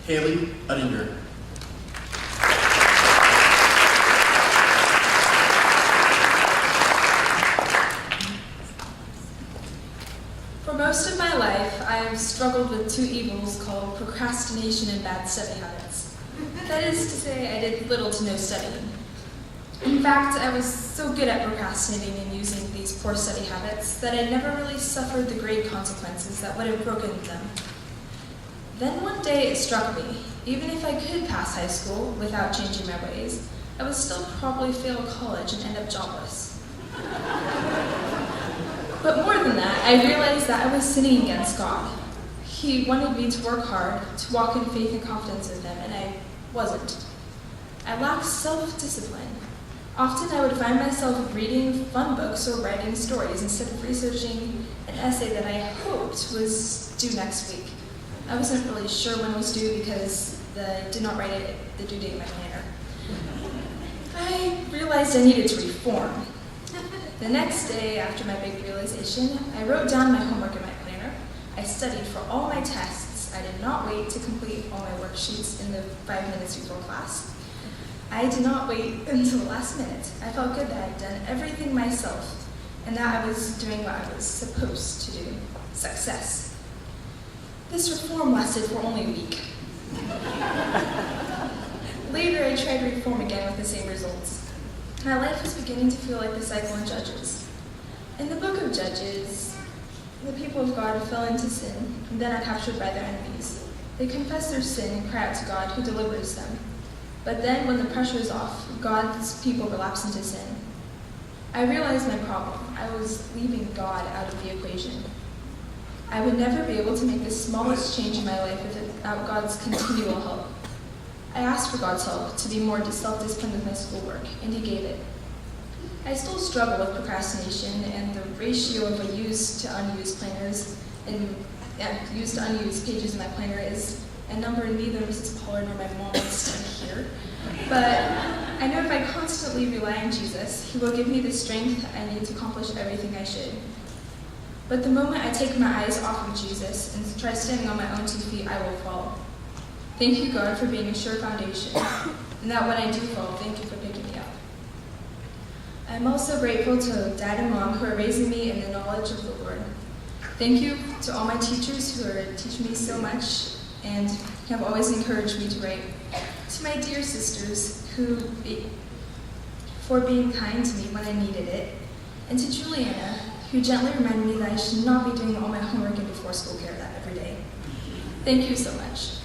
Hayley, Uttinger. For most of my life, I have struggled with two evils called procrastination and bad study habits. That is to say, I did little to no studying. In fact, I was so good at procrastinating and using these poor study habits that I never really suffered the great consequences that would have broken them. Then one day it struck me, even if I could pass high school without changing my ways, I would still probably fail college and end up jobless. But more than that, I realized that I was sinning against God. He wanted me to work hard, to walk in faith and confidence in Him, and I wasn't. I lacked self-discipline. Often I would find myself reading fun books or writing stories instead of researching an essay that I hoped was due next week. I wasn't really sure when it was due because I did not write it at the due date in my planner. I realized I needed to reform. The next day, after my big realization, I wrote down my homework in my planner. I studied for all my tests. I did not wait to complete all my worksheets in the 5 minutes before class. I did not wait until the last minute. I felt good that I had done everything myself and that I was doing what I was supposed to do. Success. This reform lasted for only a week. Later, I tried to reform again with the same results. My life was beginning to feel like the cycle in Judges. In the book of Judges, the people of God fell into sin and then are captured by their enemies. They confess their sin and cry out to God, who delivers them. But then, when the pressure is off, God's people relapse into sin. I realized my problem. I was leaving God out of the equation. I would never be able to make the smallest change in my life without God's continual help. I asked for God's help to be more self-disciplined with my schoolwork, and He gave it. I still struggle with procrastination and the ratio of a used to unused planners, and used to unused pages in my planner is a number neither Mrs. Pollard nor my mom wants to hear. But I know if I constantly rely on Jesus, He will give me the strength I need to accomplish everything I should. But the moment I take my eyes off of Jesus and try standing on my own 2 feet, I will fall. Thank you, God, for being a sure foundation, and that when I do fall, thank you for picking me up. I'm also grateful to Dad and Mom who are raising me in the knowledge of the Lord. Thank you to all my teachers who are teaching me so much and have always encouraged me to write. To my dear sisters for being kind to me when I needed it. And to Juliana, who gently reminded me that I should not be doing all my homework and before school care that every day. Thank you so much.